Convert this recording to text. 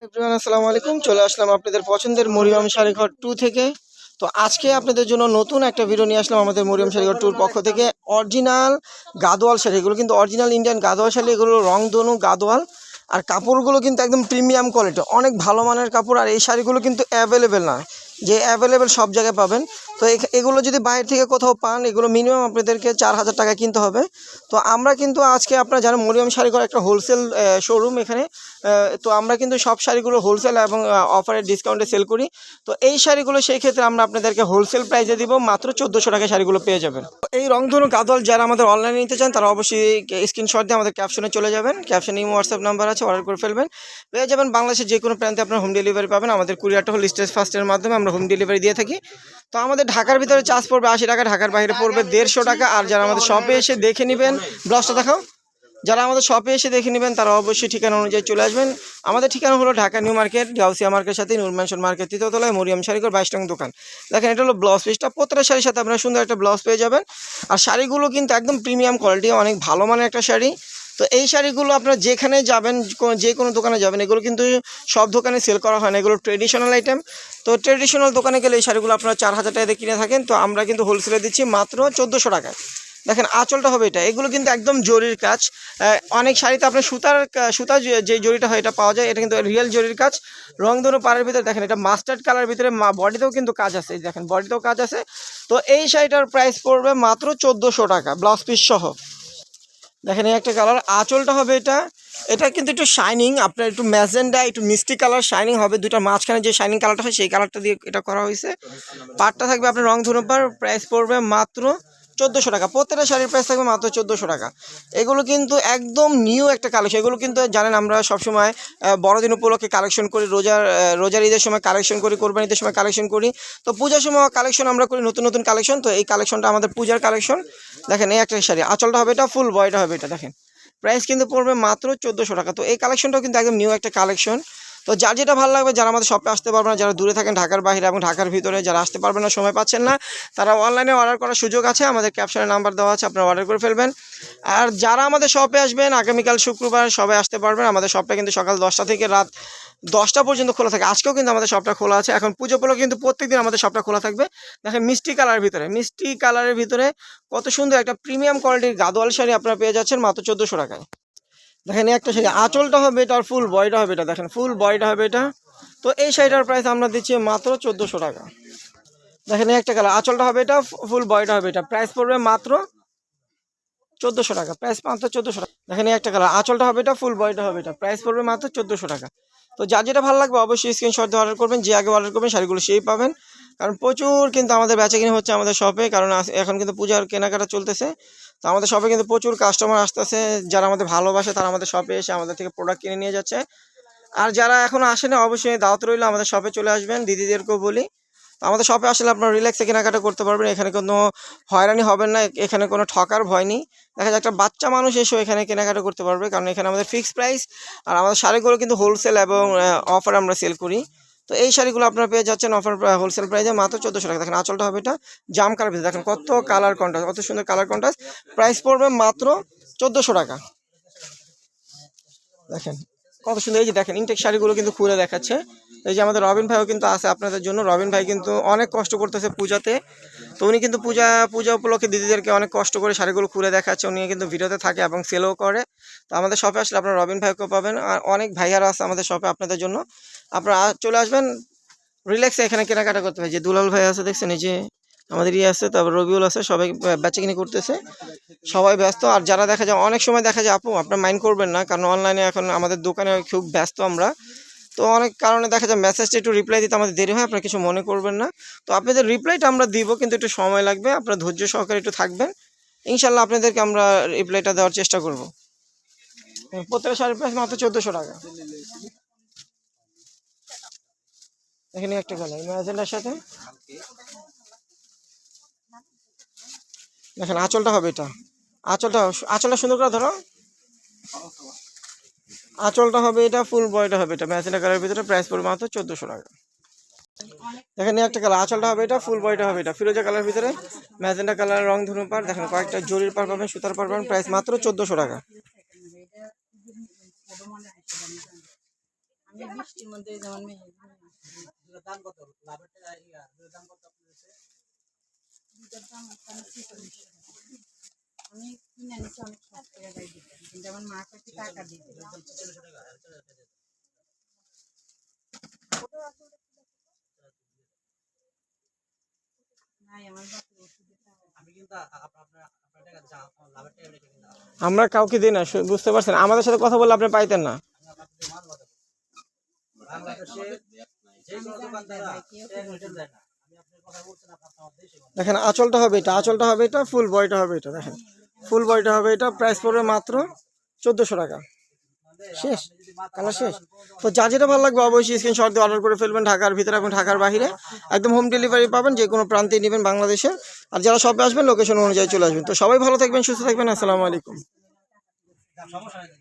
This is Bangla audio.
এভরিওয়ান আসসালামু আলাইকুম। চলে আসলাম আপনাদের পছন্দের মরিয়ম শাড়িঘর 2 থেকে। তো আজকে আপনাদের জন্য নতুন একটা ভিডিও নিয়ে আসলাম আমাদের মরিয়ম শাড়িঘর 2 পক্ষ থেকে। অরিজিনাল গাদোয়াল শাড়ি, এগুলো কিন্তু অরিজিনাল ইন্ডিয়ান গাদোয়াল শাড়ি, এগুলো রংধনু গাদোয়াল। আর কাপড়গুলো কিন্তু একদম প্রিমিয়াম কোয়ালিটি, অনেক ভালো মানের কাপড়। আর এই শাড়িগুলো কিন্তু অ্যাভেলেবেল না, যে অ্যাভেলেবেল সব জায়গায় পাবেন। তো এগুলো যদি বাইরে থেকে কোথাও পান, এগুলো মিনিমাম আপনাদেরকে 4000 টাকা কিনতে হবে। তো আমরা কিন্তু আজকে আপনারা জানেন মরিয়ম শাড়িঘর একটা হোলসেল শোরুম এখানে। তো আমরা কিন্তু সব শাড়িগুলো হোলসেল এবং অফারে ডিসকাউন্টে সেল করি। তো এই শাড়িগুলো সেই ক্ষেত্রে আমরা আপনাদেরকে হোলসেল প্রাইসে দিব, মাত্র 1400 টাকায় শাড়িগুলো পেয়ে যাবেন। এই রংধনু গাদোয়াল যারা আমাদের অনলাইনে নিতে চান তারা অবশ্যই স্ক্রিনশট দিয়ে আমাদের ক্যাপশনে চলে যাবেন। ক্যাপশনে হোয়াটসঅ্যাপ নাম্বার আছে, অর্ডার করে ফেলবেন, পেয়ে যাবেন। বাংলাদেশের যে কোনো প্রান্তে আপনার হোম ডেলিভারি পাবেন। আমাদের কুরিয়ারটা হল স্টেজ ফার্স্টের মাধ্যমে আমরা হোম ডেলিভারি দিয়ে থাকি। তো আমাদের ঢাকার ভিতরে চার্জ পড়বে 80 টাকা, ঢাকার বাইরে পড়বে 150 টাকা। আর যারা আমাদের শপে এসে দেখে নেবেন, ব্লাউজটা দেখাও, যারা আমাদের শপে এসে দেখে নেবেন তারা অবশ্যই ঠিকানা অনুযায়ী চলে আসবেন। আমাদের ঠিকানা হলো ঢাকা নিউ মার্কেট, গাউসিয়া মার্কেটের সাথে নূর ম্যানশন মার্কেট, তৃতীয় তলায় মরিয়ম শাড়িঘর 22 নং দোকান। দেখেন এটা হলো ব্লাউজ পিসটা, প্রত্যেকটা শাড়ির সাথে আপনারা সুন্দর একটা ব্লাউজ পেয়ে যাবেন। আর শাড়িগুলো কিন্তু একদম প্রিমিয়াম কোয়ালিটি, অনেক ভালো মানের একটা শাড়ি। তো এই শাড়িগুলো আপনারা যেখানে যাবেন, যে কোনো দোকানে যাবেন, এগুলো কিন্তু সব দোকানে সেল করা হয় না, এগুলো ট্রেডিশনাল আইটেম। তো ট্রেডিশনাল দোকানে গেলে এই শাড়িগুলো আপনারা 4000 টাকা দিয়ে কিনে থাকেন, তো আমরা কিন্তু হোলসেলে দিচ্ছি মাত্র 1400 টাকায়। দেখেন আঁচলটা হবে এটা, এগুলো কিন্তু একদম জরির কাজ। অনেক শাড়িতে আপনার সুতা যে জরিটা হয় এটা পাওয়া যায়, এটা কিন্তু রিয়েল জরির কাজ। রংধনু পাড়ের ভিতরে দেখেন এটা মাস্টার্ড কালার ভিতরে, বডিতেও কিন্তু কাজ আছে, দেখেন বডিতেও কাজ আছে। তো এই শাড়িটার প্রাইস পড়বে মাত্র 1400 টাকা ব্লাউজ পিস সহ। দেখেন এই একটা কালার, আঁচলটা হবে এটা। এটা কিন্তু একটু শাইনিং, আপনার একটু ম্যাজেন্ডা, একটু মিষ্টি কালার শাইনিং হবে। দুটার মাঝখানে যে শাইনিং কালারটা হয় সেই কালারটা দিয়ে এটা করা হয়েছে। পাটটা থাকবে আপনার রংধনু পাড়, প্রাইস পড়বে মাত্র 1400 টাকা। প্রত্যেকটা শাড়ির প্রাইস থাকবে মাত্র 1400 টাকা। এগুলো কিন্তু একদম নিউ একটা কালেকশন। এগুলো কিন্তু জানেন আমরা সবসময় বড়দিন উপলক্ষে কালেকশন করি, রোজার ঈদের সময় কালেকশন করি, কোরবানি ঈদের সময় কালেকশন করি। তো পূজার সময় কালেকশন আমরা করি, নতুন নতুন কালেকশন। তো এই কালেকশনটা আমাদের পূজার কালেকশন। দেখেন এই একটা শাড়ি, আঁচলটা হবে এটা, ফুল বয়টা হবে এটা। দেখেন প্রাইস কিন্তু পড়বে মাত্র 1400 টাকা। তো এই কালেকশনটাও কিন্তু একদম নিউ একটা কালেকশন। তো যার যেটা ভালো লাগবে, যারা আমাদের শপে আসতে পারবে না, যারা দূরে থাকেন ঢাকার বাইরে এবং ঢাকার ভিতরে, যারা আসতে পারবেন না, সময় পাচ্ছেন না, তারা অনলাইনে অর্ডার করার সুযোগ আছে। আমাদের ক্যাপশনে নাম্বার দেওয়া আছে, আপনারা অর্ডার করে ফেলবেন। আর যারা আমাদের শপে আসবেন আগামীকাল শুক্রবার সবাই আসতে পারবেন। আমাদের শপটা কিন্তু সকাল 10টা থেকে রাত 10টা পর্যন্ত খোলা থাকে। আজকেও কিন্তু আমাদের শপটা খোলা আছে। এখন পুজো উপলক্ষে কিন্তু প্রত্যেকদিন আমাদের শপটা খোলা থাকবে। দেখেন মিষ্টি কালারের ভিতরে কত সুন্দর একটা প্রিমিয়াম কোয়ালিটির গাদোয়াল শাড়ি আপনারা পেয়ে যাচ্ছেন মাত্র 1400 টাকায়। দেখেন এই একটা শাড়ি, আঁচলটা হবে এটা আর ফুল বয়টা হবে এটা। দেখেন ফুল বয়টা হবে এটা। তো এই শাড়িটার প্রাইস আমরা দিচ্ছি মাত্র 1400 টাকা। দেখেন এই একটা কালার, আঁচলটা হবে এটা, ফুল বয়টা হবে এটা, প্রাইস পড়বে মাত্র 1400 টাকা। প্রাইস মাত্র 1400 টাকা। দেখেন এই একটা কালার, আঁচলটা হবে এটা, ফুল বয়টা হবে এটা, প্রাইস পড়বে মাত্র 1400 টাকা। তো যার যেটা ভালো লাগবে অবশ্যই স্ক্রিনশট দিয়ে অর্ডার করবেন। যে আগে অর্ডার করবেন শাড়িগুলো সেই পাবেন। কারণ প্রচুর কিন্তু আমাদের বেচাকিনি হচ্ছে আমাদের শপে, কারণ এখন কিন্তু পূজার কেনাকাটা চলতেছে। তো আমাদের শপে কিন্তু প্রচুর কাস্টমার আসতেছে, যারা আমাদের ভালোবাসে তারা আমাদের শপে এসে আমাদের থেকে প্রোডাক্ট কিনে নিয়ে যাচ্ছে। আর যারা এখনও আসেনি অবশ্যই দাওয়াত রইল, আমাদের শপে চলে আসবেন। দিদিদেরকেও বলি, তো আমাদের শপে আসলে আপনারা রিল্যাক্সে কেনাকাটা করতে পারবেন। এখানে কোনো হয়রানি হবেন না, এখানে কোনো ঠকার ভয় নেই। দেখা যায় একটা বাচ্চা মানুষ এসেও এখানে কেনাকাটা করতে পারবে, কারণ এখানে আমাদের ফিক্সড প্রাইস। আর আমাদের শাড়িগুলো কিন্তু হোলসেল এবং অফার আমরা সেল করি। তো এই শাড়িগুলো আপনারা পেয়ে যাচ্ছেন অফার হোলসেল প্রাইসে মাত্র 1400 টাকা। দেখেন আঁচলটা হবে এটা জাম কালার ভিতরে, দেখেন কত কালার কন্ট্রাস্ট, কত সুন্দর কালার কন্ট্রাস্ট। প্রাইস পড়বে মাত্র 1400 টাকা। দেখেন কত সুন্দর, এই যে দেখেন ইনটেক শাড়িগুলো কিন্তু খুলে দেখাচ্ছে। এই যে আমাদের রবিন ভাইও কিন্তু আছে আপনাদের জন্য। রবিন ভাই কিন্তু অনেক কষ্ট করতেছে পূজাতে। তো উনি কিন্তু পূজা উপলক্ষে দিদিদেরকে অনেক কষ্ট করে শাড়িগুলো খুলে দেখাচ্ছে। উনি কিন্তু ভিডিওতে থাকে এবং সেলও করে। তো আমাদের শপে আসলে আপনারা রবিন ভাইকেও পাবেন। আর অনেক ভাইয়ারা আছে আমাদের শপে আপনাদের জন্য, আপনারা চলে আসবেন রিল্যাক্সে এখানে কেনাকাটা করতে হয়। যে দুলাল ভাই আছে দেখছেন, এই যে আমাদের আছে, তারপর রবিউল আছে, সবাই বেচাকিনি করতেছে, সবাই ব্যস্ত। আর যারা দেখা যায় অনেক সময় দেখা যায়, আপু আপনার মাইন্ড করবেন না, কারণ অনলাইনে এখন আমাদের দোকানে খুব ব্যস্ত আমরা। তো অনেক কারণে দেখা যায় মেসেজটা একটু রিপ্লাই দিতে আমাদের দেরি হয়, আপনারা কিছু মনে করবেন না। তো আপনাদের রিপ্লাইটা আমরা দিব, কিন্তু একটু সময় লাগবে, আপনারা ধৈর্য সহকারে একটু থাকবেন। ইনশাল্লাহ আপনাদেরকে আমরা রিপ্লাইটা দেওয়ার চেষ্টা করব। প্রত্যেকটা শাড়ির প্রাইস মাত্র 1400 টাকা। এখানে একটা কালার ম্যাজেন্ডার সাথে, দেখেন আঁচলটা হবে এটা, আঁচলটা সুন্দর করে ধরো, আঁচলটা হবে এটা, ফুল বয়টা হবে এটা, ম্যাজেন্ডা কালারের ভিতরে, প্রাইস পড়বে মাত্র 1400 টাকা। দেখেন একটা কালার, আঁচলটা হবে এটা, ফুল বয়টা হবে এটা, ফিরোজা কালার ভিতরে, ম্যাজেন্ডা কালার রং ধনু পার। দেখেন কয়েকটা জরির পার পাবেন, সুতার পার পাবেন, প্রাইস মাত্র 1400 টাকা। বৃষ্টির মধ্যে যেমন মেয়ে দাম কত লাভের দাম কত দুটার দাম ওখানে 46 টাকা। আমি কিনে নিচ্ছি অনেক 7 টাকা দিয়ে দিতে, কিন্তু আমার মা কাছে টাকা দিতে 46 টাকা নাই আমার বাপের ওষুধের টাকা। আমি কিন্তু আপনার টাকা লাভের টাকা রেখে কিন্তু আমরা কাউকে দিই না, বুঝতে পারছেন? আমাদের সাথে কথা বললে আপনি পাইতেন না। বাংলাদেশে যে কোনো দোকানদার রিটেল দেয় না। আমি আপনার কথা বলছেন আপনার দেশে দেখেন আঁচলটা হবে এটা, আঁচলটা হবে এটা, ফুল বয়টা হবে এটা। দেখেন ফুল বয়টা হবে এটা, প্রাইস পড়বে মাত্র 1400 টাকা। শেষ, কালার শেষ। তো যা যেটা ভালো লাগবে অবশ্যই স্ক্রিনশট দিয়ে অর্ডার করে ফেলবেন, ঢাকার ভিতরে এবং ঢাকার বাইরে একদম হোম ডেলিভারি পাবেন, যে কোনো প্রান্তে নেবেন বাংলাদেশের। আর যারা শপে আসবেন লোকেশন অনুযায়ী চলে আসবেন। তো সবাই ভালো থাকবেন, সুস্থ থাকবেন, আসসালামু আলাইকুম। সমস্যা নেই।